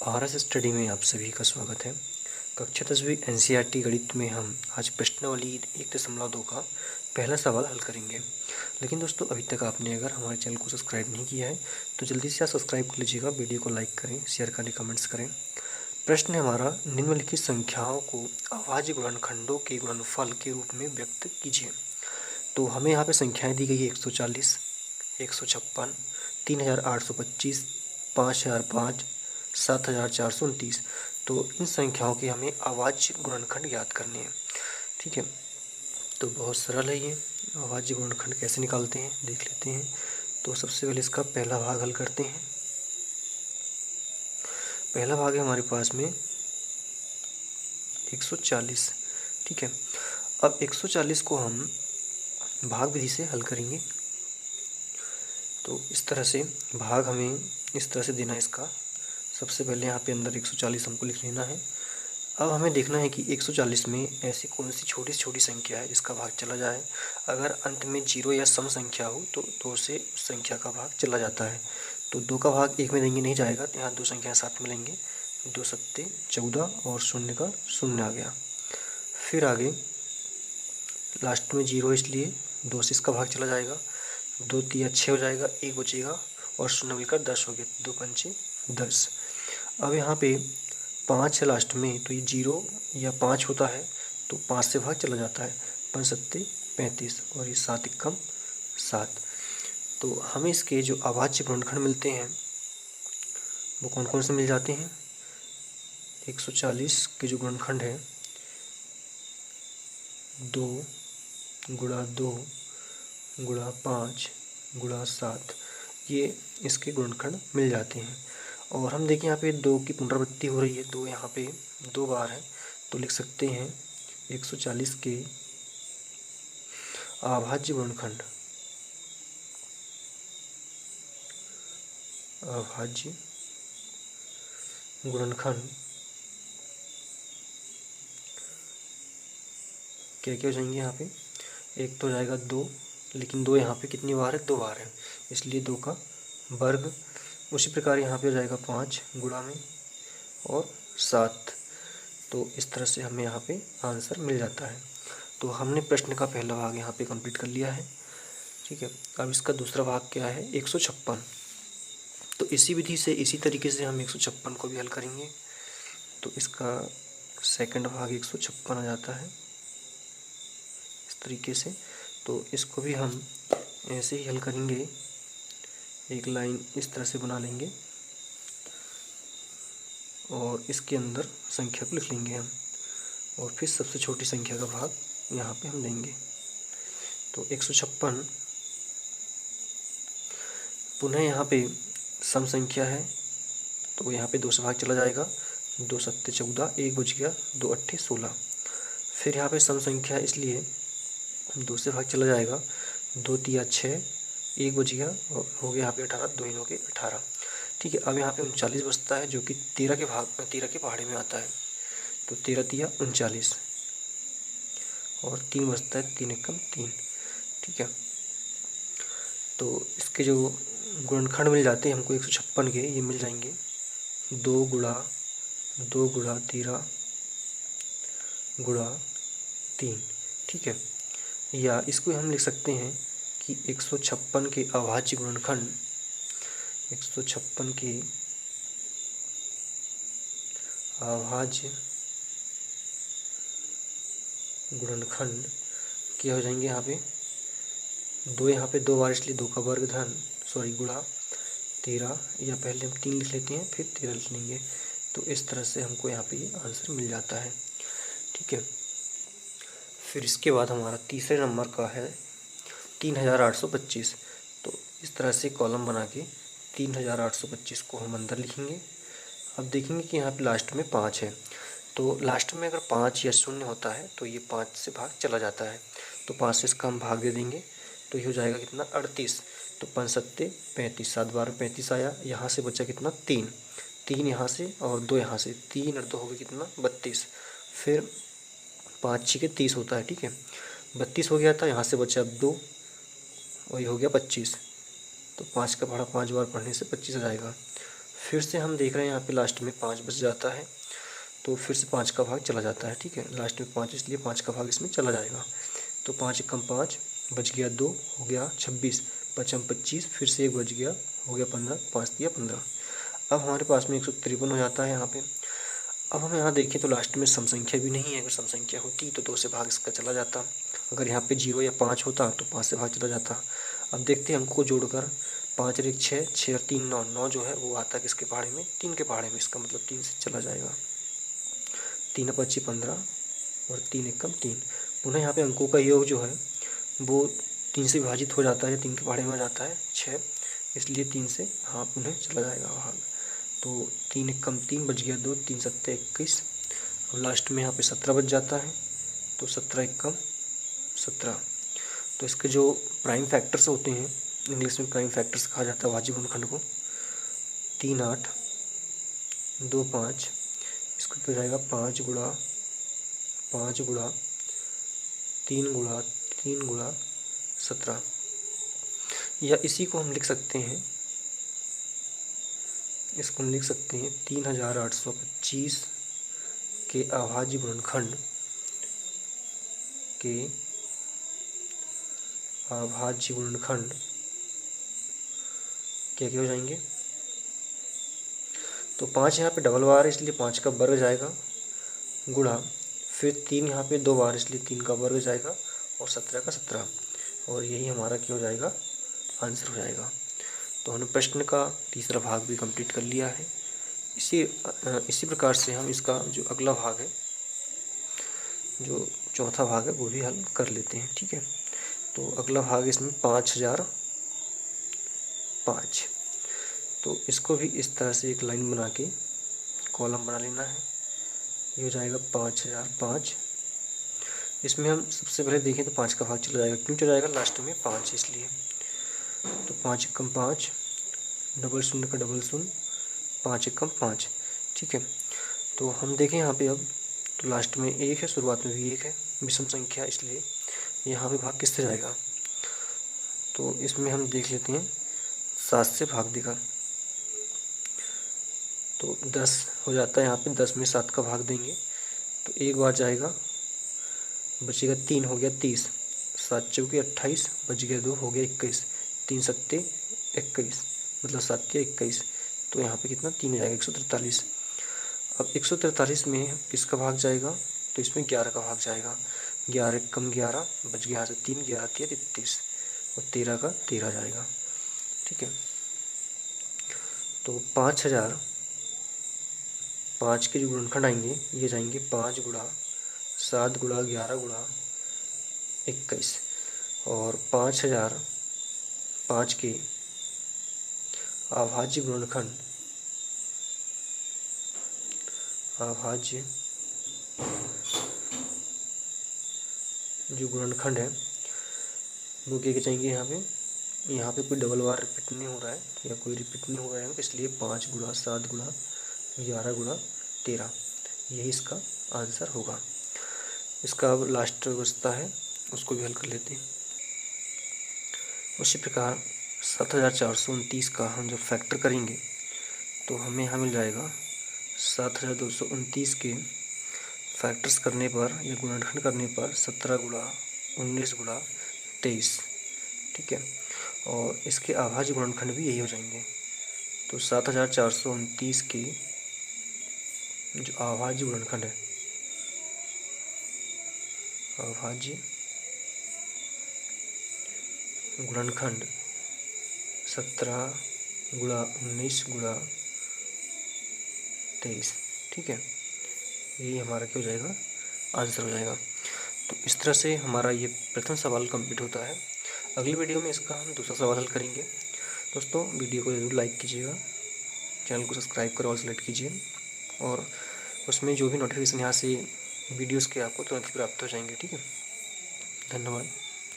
RS study में आप सभी का स्वागत है। कक्षा 10वीं एनसीईआरटी गणित में हम आज प्रश्नावली 1.2 का पहला सवाल हल करेंगे। लेकिन दोस्तों, अभी तक आपने अगर हमारे चैनल को सब्सक्राइब नहीं किया है तो जल्दी से आप सब्सक्राइब कर लीजिएगा। वीडियो को लाइक करें, शेयर करें, कमेंट्स करें। प्रश्न है हमारा, निम्नलिखित संख्याओं को अभाज्य गुणनखंडों के गुणनफल के रूप में व्यक्त कीजिए। तो हमें यहाँ पे संख्याएँ दी गई है 140, 156, 3825, 5005, 7429। तो इन संख्याओं के हमें अभाज्य गुणनखंड ज्ञात करने हैं। ठीक है, तो बहुत सरल है ये। अभाज्य गुणनखंड कैसे निकालते हैं देख लेते हैं। तो सबसे पहले इसका पहला भाग हल करते हैं। पहला भाग है हमारे पास में 140। ठीक है, अब 140 को हम भाग विधि से हल करेंगे। तो इस तरह से भाग हमें इस तरह से देना है इसका। सबसे पहले यहाँ पे अंदर 140 हमको लिख लेना है। अब हमें देखना है कि 140 में ऐसी कौन सी छोटी से छोटी संख्या है जिसका भाग चला जाए। अगर अंत में 0 या सम संख्या हो तो 2 से उस संख्या का भाग चला जाता है। तो 2 का भाग 1 में देंगे नहीं जाएगा, तो यहाँ 2 संख्याएं साथ में लेंगे। 2 सत्ते 14 और 0 का 0 आ गया। फिर आगे लास्ट में 0 इसलिए 2 से इसका भाग चला जाएगा। 2 तिया 6 हो जाएगा, 1 बचेगा और 0 मिलकर 10 हो गया। 2 पंचे 10। अब यहाँ पे 5 है लास्ट में, तो ये 0 या 5 होता है तो 5 से भाग चला जाता है। 5 सत्ते 35 और ये 7 एकम 7। तो हमें इसके जो अभाज्य गुणनखंड मिलते हैं वो कौन कौन से मिल जाते हैं। 140 के जो गुणनखंड है 2 गुणा 2 गुणा 5 गुणा 7, ये इसके गुणनखंड मिल जाते हैं। और हम देखें यहाँ पे 2 की पुनरावृत्ति हो रही है। 2 यहाँ पे 2 बार है, तो लिख सकते हैं 140 के अभाज्य गुणनखंड। अभाज्य गुणनखंड क्या क्या हो जाएंगे यहाँ पे। एक तो हो जाएगा 2, लेकिन 2 यहाँ पे कितनी बार है, 2 बार है, इसलिए 2 का वर्ग। उसी प्रकार यहाँ पे हो जाएगा 5 गुणा में और 7। तो इस तरह से हमें यहाँ पे आंसर मिल जाता है। तो हमने प्रश्न का पहला भाग यहाँ पे कंप्लीट कर लिया है। ठीक है, अब इसका दूसरा भाग क्या है, 156। तो इसी विधि से इसी तरीके से हम 156 को भी हल करेंगे। तो इसका सेकंड भाग 156 आ जाता है इस तरीके से। तो इसको भी हम ऐसे ही हल करेंगे। एक लाइन इस तरह से बना लेंगे और इसके अंदर संख्या को लिख लेंगे हम, और फिर सबसे छोटी संख्या का भाग यहाँ पे हम देंगे। तो 156 पुनः यहाँ पे सम संख्या है, तो यहाँ पे 2 से भाग चला जाएगा। 2 सत्ते 14, 1 बच गया, 2 अट्ठे 16। फिर यहाँ पे सम संख्या है, इसलिए 2 से भाग चला जाएगा। 2 तिया 6, 1 बच गया और हो गया यहाँ पे 18, 2 के 18। ठीक है, अब यहाँ पे 39 बचता है जो कि 13 के भाग 13 के पहाड़े में आता है। तो 13 तिया 39 और 3 बचता है, 3 एकम 3। ठीक है, तो इसके जो गुणनखंड मिल जाते हैं हमको 156 के, ये मिल जाएंगे 2 गुणा 13 गुणा 3। ठीक है, या इसको हम लिख सकते हैं कि 156 के अभाज्य गुणनखंड 156 के अभाज्य गुणनखंड क्या हो जाएंगे। यहाँ पे 2 यहाँ पे 2 बार, इसलिए 2 का वर्ग धन गुणा 13, या पहले हम 3 लिख लेते हैं फिर 13 लिख लेंगे। तो इस तरह से हमको यहाँ पे ये आंसर मिल जाता है। ठीक है, फिर इसके बाद हमारा तीसरे नंबर का है 3825। तो इस तरह से कॉलम बना के 3825 को हम अंदर लिखेंगे। अब देखेंगे कि यहाँ पे लास्ट में 5 है, तो लास्ट में अगर 5 या 0 होता है तो ये 5 से भाग चला जाता है। तो 5 से इसका हम भाग दे देंगे, तो ये हो जाएगा कितना, 38। तो 5 सत्ते 35, 7 बार 35 आया। यहाँ से बचा कितना, 3 यहाँ से और 2 यहाँ से, 3 और 2 हो गए कितना, 32। फिर 5 6 के 30 होता है। ठीक है, 32 हो गया था, यहाँ से बचा 2, वही हो गया 25। तो 5 का पढ़ा 5 बार पढ़ने से 25 आ जाएगा। फिर से हम देख रहे हैं यहाँ पे लास्ट में 5 बच जाता है, तो फिर से 5 का भाग चला जाता है। ठीक है, लास्ट में 5 इसलिए 5 का भाग इसमें चला जाएगा। तो 5 एकम 5, बच गया 2, हो गया 26, पचम 25, फिर से 1 बच गया, हो गया 15, 5 दिया 15। अब हमारे पास में 153 हो जाता है यहाँ पे। अब हम यहाँ देखें तो लास्ट में सम संख्या भी नहीं है, अगर सम संख्या होती तो 2 से भाग इसका चला जाता। अगर यहाँ पे 0 या 5 होता तो 5 से भाग चला जाता। अब देखते हैं अंकों को जोड़कर, 5 और 1 6, 6 और 3 9, 9 जो है वो आता है किसके पहाड़े में, 3 के पहाड़े में, इसका मतलब 3 से चला जाएगा। 3 25 15 और 3 एकम 3। पुनः यहाँ पे अंकों का योग जो है वो 3 से विभाजित हो जाता है, 3 के पहाड़े में आ जाता है 6, इसलिए 3 से हाँ पुनः चला जाएगा भाग। तो 3 एकम 3, बच गया 2, 3 सत्ते 21। और लास्ट में यहाँ पे 17 बच जाता है, तो 17 एकम 17। तो इसके जो प्राइम फैक्टर्स होते हैं, इंग्लिश में प्राइम फैक्टर्स कहा जाता है अभाज्य गुणनखंड को, 3 8 2 5, इसको क्या हो जाएगा 5 गुणा 5 गुणा 3 गुणा 3 गुणा 17। या इसी को हम लिख सकते हैं, इसको हम लिख सकते हैं 3825 के अभाज्य गुणनखंड के अभाज्य गुणनखंड क्या क्या हो जाएंगे। तो 5 यहाँ पे डबल बार है इसलिए 5 का वर्ग जाएगा, गुणा फिर 3 यहाँ पे 2 बार इसलिए 3 का वर्ग जाएगा, और 17 का 17, और यही हमारा क्या हो जाएगा, आंसर हो जाएगा। तो हमने प्रश्न का तीसरा भाग भी कंप्लीट कर लिया है। इसी प्रकार से हम इसका जो अगला भाग है, जो चौथा भाग है, वो भी हल कर लेते हैं। ठीक है, तो अगला भाग इसमें 5005। तो इसको भी इस तरह से एक लाइन बना के कॉलम बना लेना है। ये हो जाएगा 5005। इसमें हम सबसे पहले देखें तो 5 का भाग चला जाएगा, क्यों चला जाएगा, लास्ट में 5 इसलिए। तो 5 एकम 5, डबल शून्य का डबल शून्य, 5 एकम 5। ठीक है, तो हम देखें यहाँ पे अब, तो लास्ट में 1 है, शुरुआत में भी 1 है, विषम संख्या, इसलिए यहाँ पे भाग किससे जाएगा। तो इसमें हम देख लेते हैं 7 से भाग देगा, तो 10 हो जाता है यहाँ पे, 10 में 7 का भाग देंगे तो एक बार जाएगा, बचेगा 3, हो गया 30, 7 चौके 28, बच गया 2, हो गया 21, 3 सत्ते 21, मतलब 7 या 21, तो यहाँ पे कितना 3 हो जाएगा, 143। अब 143 में किसका भाग जाएगा, तो इसमें 11 का भाग जाएगा, 11 कम 11, बच गया यहाँ से 3, 11 3 33, और 13 का 13 जाएगा। ठीक है, तो 5005 के जो गुणनखंड आएंगे ये जाएंगे 5 गुणा 7 गुणा 11 गुणा 21, और 5005 के अभाज्य गुणनखंड, अभाज्य जो गुणनखंड है वो क्या चाहिए, यहाँ पे कोई डबल बार रिपीट नहीं हो रहा है या कोई रिपीट नहीं हो रहा है, इसलिए 5 गुणा 7 गुणा 11 गुणा 13, यही इसका आंसर होगा। इसका अब लास्ट बचता है, उसको भी हल कर लेते हैं। उसी प्रकार 7429 का हम जब फैक्टर करेंगे तो हमें यहाँ मिल जाएगा 7229 के फैक्टर्स करने पर या गुणनखंड करने पर 17 गुणा 19 गुणा 23। ठीक है, और इसके अभाज्य गुणनखंड भी यही हो जाएंगे। तो 7429 के जो अभाज्य गुणनखंड है, अभाज्य गुणनखंड 17 गुणा 19 गुणा 23। ठीक है, यही हमारा क्या हो जाएगा, आंसर हो जाएगा। तो इस तरह से हमारा ये प्रथम सवाल कंप्लीट होता है। अगली वीडियो में इसका हम दूसरा सवाल हल करेंगे। दोस्तों वीडियो को ज़रूर लाइक कीजिएगा, चैनल को सब्सक्राइब कर ऑल सेलेक्ट कीजिए, और उसमें जो भी नोटिफिकेशन यहाँ से वीडियोज़ के आपको तुरंत प्राप्त हो जाएंगे। ठीक है, धन्यवाद।